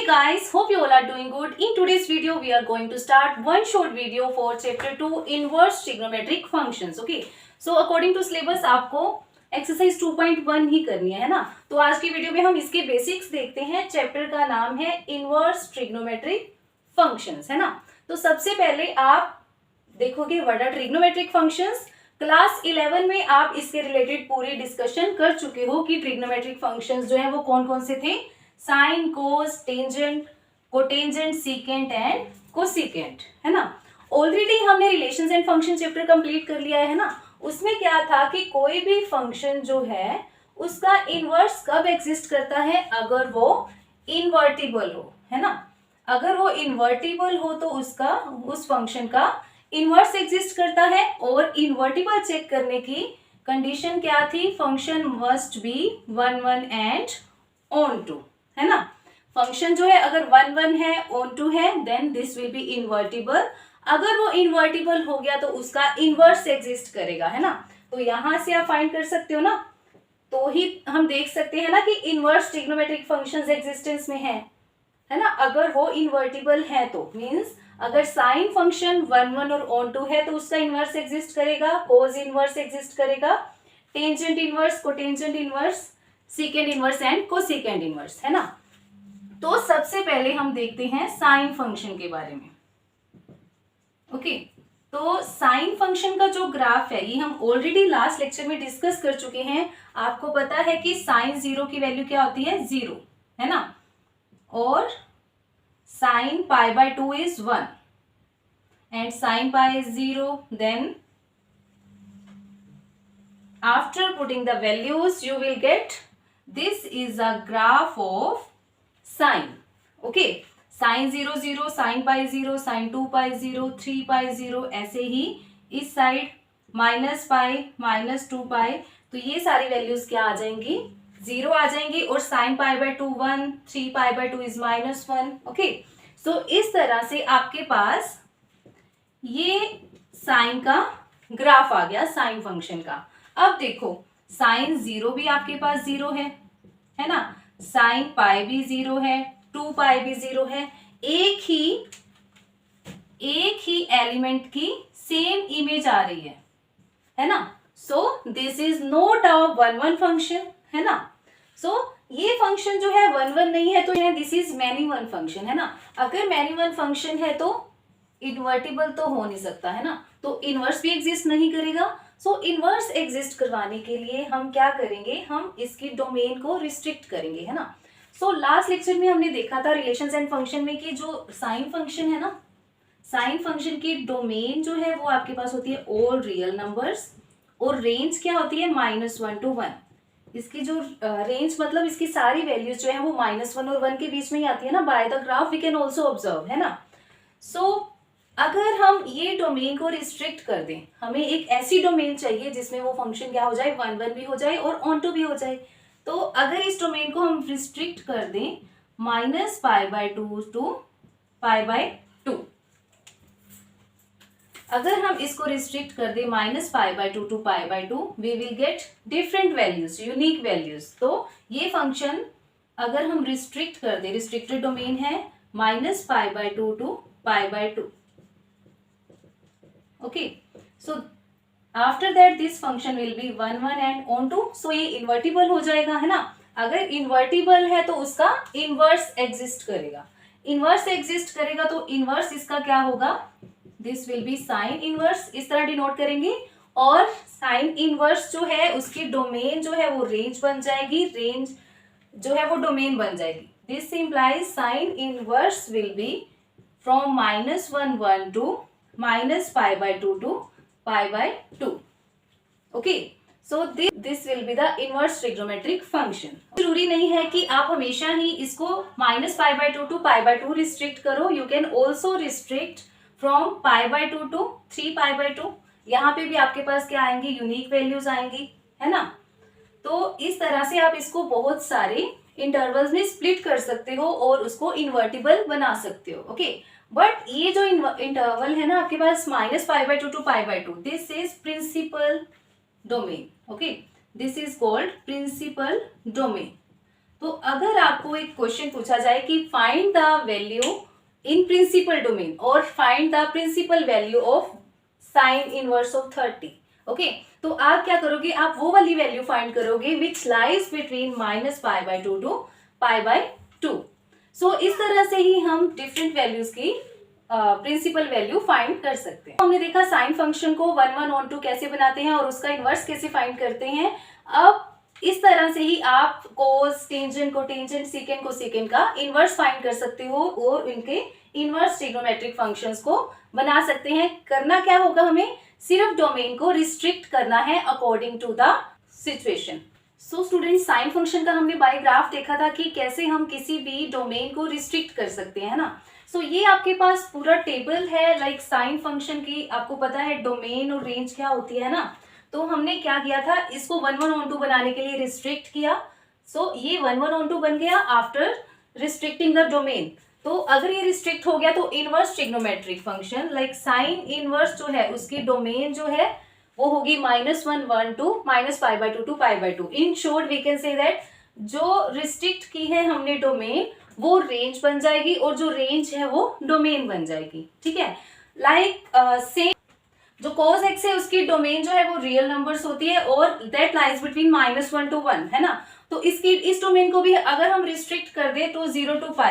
guys, hope you all are doing good. In today's video, we are going to start one short video for chapter 2 inverse trigonometric functions. Okay, so according to syllabus आपको exercise 2.1 ही करनी है ना. तो आज की video में हम इसके बेसिक्स देखते हैं. चैप्टर का नाम है इनवर्स ट्रिग्नोमेट्रिक फंक्शंस, है ना. तो सबसे पहले आप देखोगे what are trigonometric functions. Class 11 में आप इसके रिलेटेड पूरी डिस्कशन कर चुके हो कि ट्रिग्नोमेट्रिक फंक्शंस जो है वो कौन कौन से थे. Sine, cos, tangent, cotangent, secant and cosecant, है ना. ऑलरेडी हमने relations and function chapter complete कर लिया है ना. उसमें क्या था कि कोई भी फंक्शन जो है उसका इनवर्स कब एग्जिस्ट करता है, अगर वो इनवर्टिबल हो, है ना. अगर वो इनवर्टिबल हो तो उसका उस फंक्शन का इनवर्स एग्जिस्ट करता है. और इनवर्टिबल चेक करने की कंडीशन क्या थी, function must be 1 1 and onto, है ना. फंक्शन जो है अगर 1 1 है, ऑन टू है, then this will be invertible. अगर वो इनवर्टिबल हो गया तो उसका इनवर्स एग्जिस्ट करेगा, है ना. तो यहां से आप फाइंड कर सकते हो ना, तो ही हम देख सकते हैं ना कि इनवर्स ट्रिग्नोमेट्रिक फंक्शंस एग्जिस्टेंस में है ना. अगर वो इनवर्टिबल है तो मींस अगर साइन फंक्शन 1 1 और ऑन टू है तो उसका इनवर्स एग्जिस्ट करेगा, कोस इनवर्स एग्जिस्ट करेगा, tangent inverse, cotangent inverse, secant inverse and cosecant inverse, है ना. तो सबसे पहले हम देखते हैं साइन फंक्शन के बारे में. ओके, तो साइन फंक्शन का जो ग्राफ है ये हम ऑलरेडी लास्ट लेक्चर में डिस्कस कर चुके हैं. आपको पता है कि साइन 0 की वैल्यू क्या होती है, 0, है ना. और sine pi by 2 is 1 and sine pi is 0. Then after putting the values you will get this is a graph of sine. okay, sin 0 0, sin pi 0, sin 2 pi 0, 3 pi 0, ऐसे ही इस side minus pi, minus 2 पाई. तो ये सारी values क्या आ जाएंगी, 0 आ जाएंगी. और sin pi by 2 1, 3 pi by 2 is -1. Okay, so इस तरह से आपके पास ये साइन का ग्राफ आ गया, साइन फंक्शन का. अब देखो साइन 0 भी आपके पास 0 है ना. साइन पाई भी 0 है, 2 पाई भी 0 है. एक ही एलिमेंट की सेम इमेज आ रही है ना. So this is not a 1 1 function, है ना. सो ये फंक्शन जो है 1 1 नहीं है, तो this is many one function, है ना. अगर मैनी वन फंक्शन है तो इनवर्टिबल तो हो नहीं सकता, है ना. तो इनवर्स भी एग्जिस्ट नहीं करेगा. सो इनवर्स एग्जिस्ट करवाने के लिए हम क्या करेंगे, हम इसकी डोमेन को रिस्ट्रिक्ट करेंगे, है ना. सो लास्ट लेक्चर में हमने देखा था रिलेशंस एंड फंक्शन में कि जो साइन फंक्शन है ना, साइन फंक्शन की डोमेन जो है वो आपके पास होती है ऑल रियल नंबर्स. और रेंज क्या होती है, -1 to 1. इसकी जो रेंज मतलब इसकी सारी वैल्यूज जो है वो -1 और 1 के बीच में ही आती है ना. By the graph we can also observe, है ना. सो अगर हम ये डोमेन को रिस्ट्रिक्ट कर दें, हमें एक ऐसी डोमेन चाहिए जिसमें वो फंक्शन क्या हो जाए, 1 1 भी हो जाए और ऑन टू भी हो जाए. तो अगर इस डोमेन को हम रिस्ट्रिक्ट कर दें -π/2 टू π/2, अगर हम इसको रिस्ट्रिक्ट कर दें -π/2 to π/2, we will get different values, unique values. तो ये फंक्शन अगर हम रिस्ट्रिक्ट कर दें, रिस्ट्रिक्टेड डोमेन है -π/2 to π/2. okay, so after that this function will be 1 1 and on to. so ये इन्वर्टिबल हो जाएगा, है ना. अगर इन्वर्टिबल है तो उसका इनवर्स एग्जिस्ट करेगा. इनवर्स एग्जिस्ट करेगा तो इनवर्स इसका क्या होगा, this will B sine inverse. इस तरह डिनोट करेंगे. और साइन इनवर्स जो है उसकी डोमेन जो है वो रेंज बन जाएगी, रेंज जो है वो डोमेन बन जाएगी. This implies sine inverse will be from -1 1 to -π/2 to π/2. okay, so this will be the inverse trigonometric function. जरूरी नहीं है कि आप हमेशा ही इसको -π/2 to π/2 रिस्ट्रिक्ट करो. you can also restrict from π/2 to 3π/2. यहाँ पे भी आपके पास क्या आएंगी, यूनिक वैल्यूज आएंगी, है ना. तो इस तरह से आप इसको बहुत सारे इंटरवल्स में स्प्लिट कर सकते हो और उसको इन्वर्टिबल बना सकते हो. ओके, बट ये जो इंटरवल है ना आपके पास -π/2 to π/2, this is principal domain. Okay, this is called principal domain. तो अगर आपको एक क्वेश्चन पूछा जाए कि find the value in principal domain और find the principal value of sine inverse of 30, okay, तो आप क्या करोगे, आप वो वाली वैल्यू फाइंड करोगे विच लाइज बिटवीन -π/2 टू π/2। सो इस तरह से ही हम डिफरेंट वैल्यूज की प्रिंसिपल वैल्यू फाइंड कर सकते हैं। हमने देखा साइन फंक्शन को 1 1 on 2 कैसे बनाते हैं और उसका इनवर्स कैसे फाइंड करते हैं। अब इस तरह से ही आप कोस, टेंजेंट को टेंजेंट, सीकेंट को सीकेंट का इनवर्स फाइंड कर सकते हो और इनके इनवर्स ट्रिग्नोमेट्रिक फंक्शंस को बना सकते हैं। करना क्या होगा, हमें सिर्फ डोमेन को रिस्ट्रिक्ट करना है according to the situation. So student, sine function का हमने बाय ग्राफ देखा था कि कैसे हम किसी भी डोमेन को रिस्ट्रिक्ट कर सकते हैं, है ना। सो ये आपके पास पूरा टेबल है लाइक साइन फंक्शन की। आपको पता है डोमेन और रेंज क्या होती है ना। तो हमने क्या किया था, इसको 1 1 on 2 बनाने के लिए रिस्ट्रिक्ट किया। सो ये 1 1 on 2 बन गया आफ्टर रिस्ट्रिक्टिंग द डोमेन। तो अगर ये रिस्ट्रिक्ट हो गया तो inverse trigonometric function like sine inverse जो है उसकी डोमेन जो है वो होगी -1 1 to -π/2 to π/2। In short we can say that जो रिस्ट्रिक्ट की है हमने डोमेन वो रेंज बन जाएगी और जो रेंज है वो डोमेन बन जाएगी, ठीक है। लाइक सेम जो cos x है उसकी डोमेन जो है वो रियल नंबर्स होती है और दैट लाइज बिटवीन -1 to 1, है ना। तो इस डोमेन को भी अगर हम रिस्ट्रिक्ट कर दे तो 0 to π,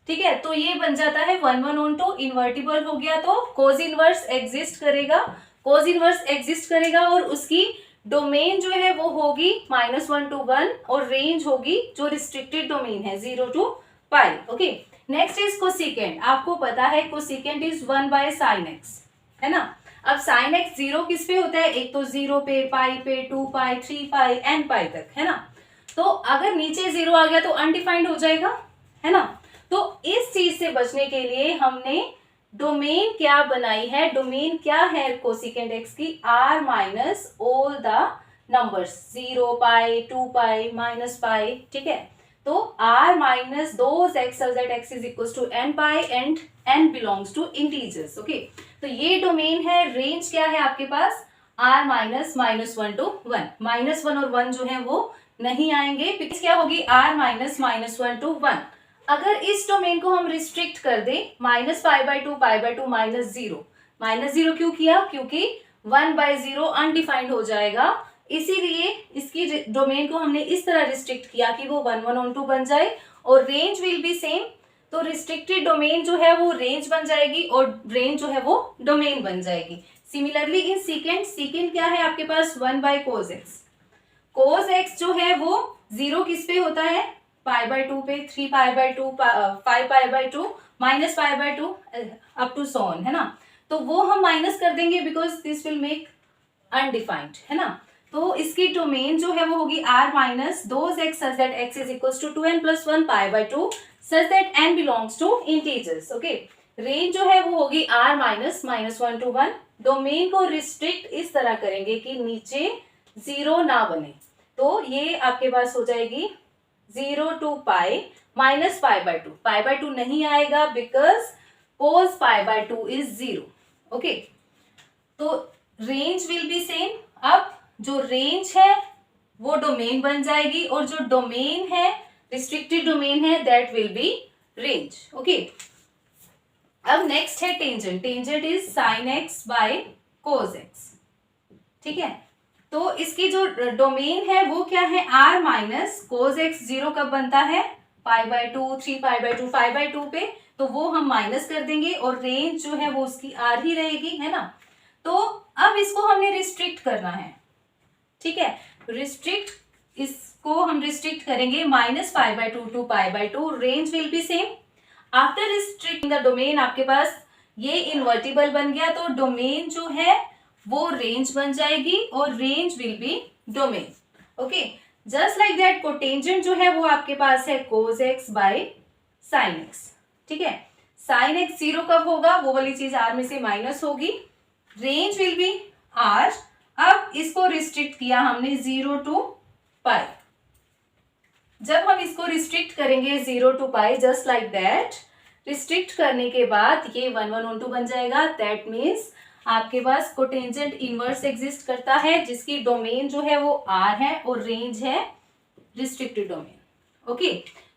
ठीक है, तो ये बन जाता है 1 1 on 2, इन्वर्टिबल हो गया तो cos इनवर्स एग्जिस्ट करेगा, cos इनवर्स एग्जिस्ट करेगा और उसकी डोमेन जो है वो होगी -1 to 1 और रेंज होगी जो रिस्ट्रिक्टेड डोमेन है 0 to π, okay. Next is cosecant. आपको पता है कोसिकेंट इज 1/sin x, है ना। अब sin x 0 किस पे होता है, एक तो 0 पे, पाई पे, 2 पाई, 3 पाई, n पाई तक, है ना। तो अगर नीचे 0 आ गया तो अनडिफाइंड हो जाएगा, है ना। तो इस चीज से बचने के लिए हमने डोमेन क्या बनाई है, डोमेन क्या है कोसिकेंट x की, r minus all the numbers 0 पाई, 2 पाई, -π, ठीक है। तो r minus those x such that x is equals to n pi and n belongs to integers, okay. तो ये डोमेन है। रेंज क्या है आपके पास, r माइनस -1 to 1, -1 और 1 जो है वो नहीं आएंगे, बिकॉज क्या होगी r माइनस -1 to 1। अगर इस डोमेन को हम रिस्ट्रिक्ट कर दे -π/2 π/2 -0 क्यों किया, क्योंकि 1/0 अनडिफाइंड हो जाएगा, इसीलिए इसकी डोमेन को हमने इस तरह रिस्ट्रिक्ट किया कि वो 1 1 on 2 बन जाए और रेंज विल बी सेम। तो रिस्ट्रिक्टेड डोमेन जो है वो रेंज बन जाएगी और रेंज जो है वो डोमेन बन जाएगी। सिमिलरली इन सीकेंट क्या है आपके पास, 1/cos x। cos x जो है वो 0 किस पे होता है, π/2 पे, 3 π/2, 5 π/2, -π/2 अप टू सो ऑन, है ना। तो वो हम माइनस कर देंगे because this will make undefined, है ना। तो इसकी डोमेन जो है वो होगी r minus those x such that x is equals to 2n plus 1 π/2 such that n belongs to integers, okay. Range जो है वो होगी r माइनस -1 to 1। डोमेन को रिस्ट्रिक्ट इस तरह करेंगे कि नीचे 0 ना बने, तो ये आपके पास हो जाएगी 0 to π माइनस π/2। π/2 नहीं आएगा बिकॉज cos π/2 इज 0, ओके। तो रेंज विल बी सेम। अब जो रेंज है वो डोमेन बन जाएगी और जो डोमेन है रिस्ट्रिक्टेड डोमेन है that will be range, okay. अब नेक्स्ट है tangent. Tangent is sin x by cos x, ठीक है। तो इसकी जो डोमेन है वो क्या है, r माइनस cos x। 0 कब बनता है, π/2, 3 π/2, 5/2 पे, तो वो हम माइनस कर देंगे और रेंज जो है वो उसकी r ही रहेगी, है ना। तो अब इसको हमने रिस्ट्रिक्ट करना है, ठीक है। इसको हम रिस्ट्रिक्ट करेंगे -π/2 to π/2, range will be same. After restricting the domain आपके पास ये इन्वर्टिबल बन गया, तो डोमेन जो है वो रेंज बन जाएगी और range will be domain, okay. Just like that cotangent जो है वो आपके पास है cos x by sin x, ठीक है। sin x 0 कब होगा, वो वाली चीज r में से माइनस होगी, रेंज विल बी r। अब इसको रिस्ट्रिक्ट किया हमने 0 to π। जब हम इसको रिस्ट्रिक्ट करेंगे 0 to π just like that, restrict करने के बाद ये 1 1 on 2 बन जाएगा। दैट मीन्स आपके पास कोटेंजेंट इनवर्स एग्जिस्ट करता है जिसकी डोमेन जो है वो r है और रेंज है restricted domain, okay,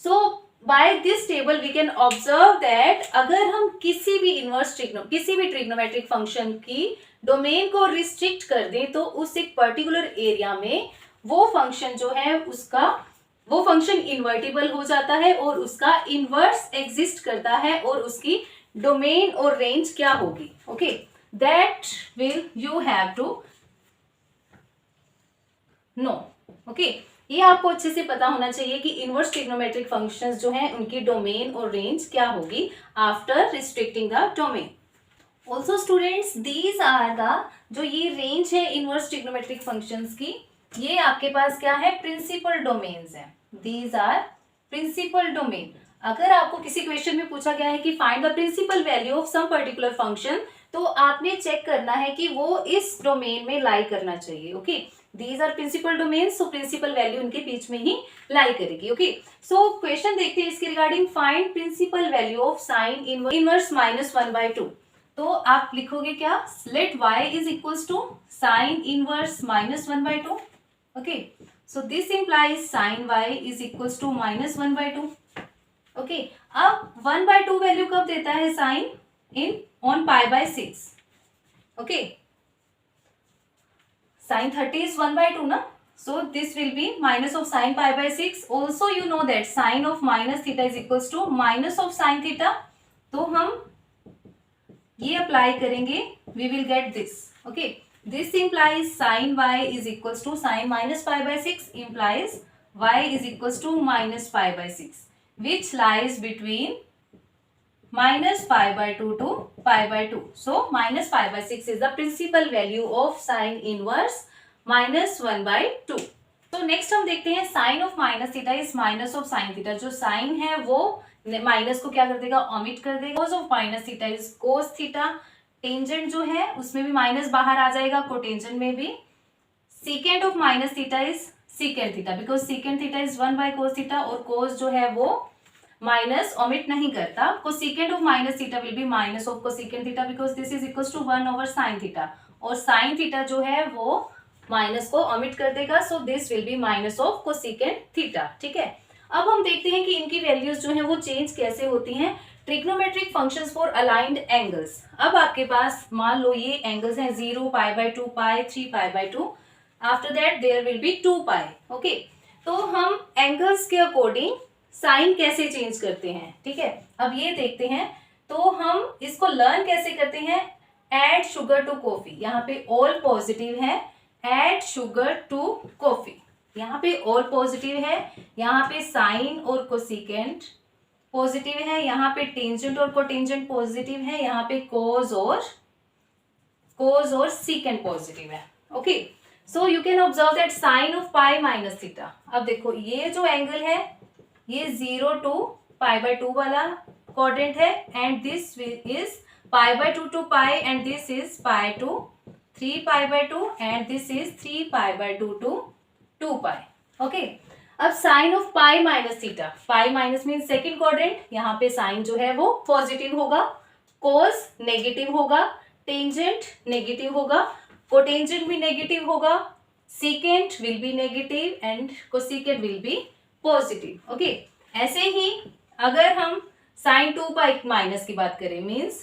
so by this table we can observe that अगर हम किसी भी ट्रिग्नोमेट्रिक फंक्शन की डोमेन को रिस्ट्रिक्ट कर दें तो उस एक पर्टिकुलर एरिया में वो फंक्शन जो है वो फंक्शन इन्वर्टिबल हो जाता है और उसका इनवर्स एग्जिस्ट करता है और उसकी डोमेन और रेंज क्या होगी. Okay, that will you have to know. Okay, ये आपको अच्छे से पता होना चाहिए कि इनवर्स ट्रिग्नोमेट्रिक फंक्शंस जो हैं उनकी डोमेन और रेंज क्या होगी after restricting the domain. Also students, these are the जो ये रेंज है इनवर्स ट्रिग्नोमेट्रिक फंक्शंस की, ये आपके पास क्या है, प्रिंसिपल डोमेन्स है. These are principal domain. अगर आपको किसी क्वेश्चन में पूछा गया है कि find the principal value of some particular function, तो आपने चेक करना है कि वो इस डोमेन में लाई करना चाहिए. Okay, these are principal domains, so principal value इनके बीच में ही लाई करेगी. ओके, सो क्वेश्चन देखते हैं इसके regarding. Find principal value of sine inverse -1/2. तो आप लिखोगे क्या, let y is equals to sine inverse -1/2. Okay, so this implies sine y is equals to -1/2. Okay, अब 1/2 वैल्यू कब देता है sine in on π/6. Okay, sin 30 is 1/2 ना, so this will be minus of sin π/6. also you know that sin of minus theta is equals to minus of sin theta. तो हम ये apply करेंगे, we will get this. okay, this implies sin y is equals to sin minus π/6 implies y is equals to minus π/6, which lies between minus π/2 to π/2. so minus π/6 is the principal value of sin inverse -1/2. तो next हम देखते हैं sine of minus theta is minus of sine theta. जो sine है वो minus को क्या कर देगा, ऑमिट कर देगा. Cos of minus theta is cos theta. Tangent जो है उसमें भी माइनस बाहर आ जाएगा, कोटेंजेंट में भी. Secant of minus theta is secant theta, because secant theta is 1/cos theta और कोस जो है वो माइनस ऑमिट नहीं करता. Cosecant of minus theta will be minus of cosecant theta because this is equals to 1/sin theta. और sine theta जो है वो माइनस को ऑमिट कर देगा, so this will be minus of cosecant theta. ठीक है, अब हम देखते हैं कि इनकी वैल्यूज जो है वो चेंज कैसे होती हैं. Trigonometric functions for aligned angles. अब आपके पास मान लो ये एंगल्स हैं 0, π/2, π, 3 π/2. After that there will be 2π. Okay, तो हम एंगल्स के अकॉर्डिंग साइन कैसे चेंज करते हैं. ठीक है, अब ये देखते हैं. तो हम इसको लर्न कैसे करते हैं, एड शुगर टू कॉफी. यहाँ पे ऑल पॉजिटिव है, एड शुगर टू कॉफी. यहाँ पे ऑल पॉजिटिव है, यहाँ पे साइन और कोसेकेंट पॉजिटिव है, यहाँ पे टेंजेंट और कोटेंजेंट पॉजिटिव है, यहाँ पे कोस और सीकेंट पॉजिटिव है. Okay, so you can observe that sine of pi minus theta. अब देखो ये जो एंगल है ये 0 to π/2 वाला क्वाड्रेंट है, and this is π/2 to π, and this is π to 3 π/2, and this is 3 π/2 to 2π. Okay, अब sine of pi minus theta, pi minus mean second quadrant. यहाँ पे साइन जो है वो पॉजिटिव होगा, कोस नेगेटिव होगा, टेंजेंट नेगेटिव होगा, कोटेंजेंट भी नेगेटिव होगा, secant will be negative and cosecant will be positive. Okay, ऐसे ही अगर हम साइन 2π माइनस की बात करें, मीन्स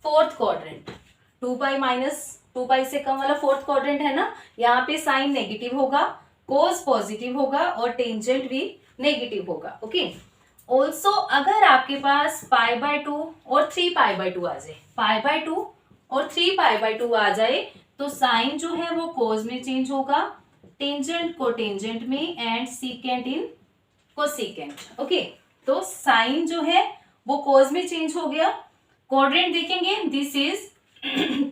फोर्थ क्वाड्रेंट, 2π माइनस 2π से कम वाला फोर्थ क्वाड्रेंट है ना, यहाँ पे साइन नेगेटिव होगा, कोस पॉजिटिव होगा और टेंजेंट भी नेगेटिव होगा. ओके, ऑल्सो अगर आपके पास π/2 और 3 π/2 आ जाए, π/2 और 3 π/2 आ जाए, तो साइन जो है वो कोस में चेंज होगा, टेंजेंट कोटेंजेंट में, and secant in cosecant. Okay, तो साइन जो है वो कोस में चेंज हो गया. क्वाड्रेंट देखेंगे, दिस इज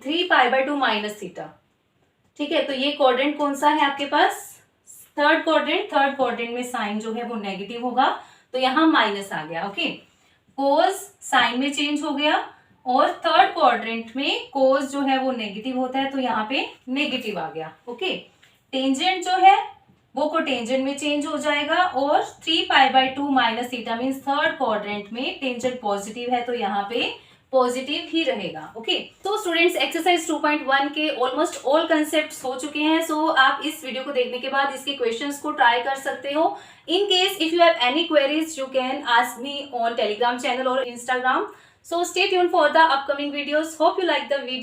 3 π/2 माइनस थीटा. ठीक है, तो ये क्वाड्रेंट कौन सा है आपके पास, थर्ड क्वाड्रेंट. थर्ड क्वाड्रेंट में साइन जो है वो नेगेटिव होगा, तो यहाँ माइनस आ गया. ओके, कोस साइन में चेंज हो गया, और थर्ड क्वाड्रेंट में कोस जो है वो नेगेटिव होता है, तो यहाँ पे नेगेटिव आ गया. ओके, टेंजेंट जो है वो कोटेंजेंट में चेंज हो जाएगा, और 3 π/2 minus theta means third quadrant में टेंजेंट पॉजिटिव है, तो यहाँ पे पॉजिटिव ही रहेगा। ओके, तो स्टूडेंट्स एक्सरसाइज 2.1 के ऑलमोस्ट ऑल कंसेप्ट्स हो चुके हैं। सो आप इस वीडियो को देखने के बाद इसके क्वेश्चंस को ट्राई कर सकते हो। In case if you have any queries you can ask me on Telegram channel और Instagram. So stay tuned for the upcoming videos. Hope you like the video.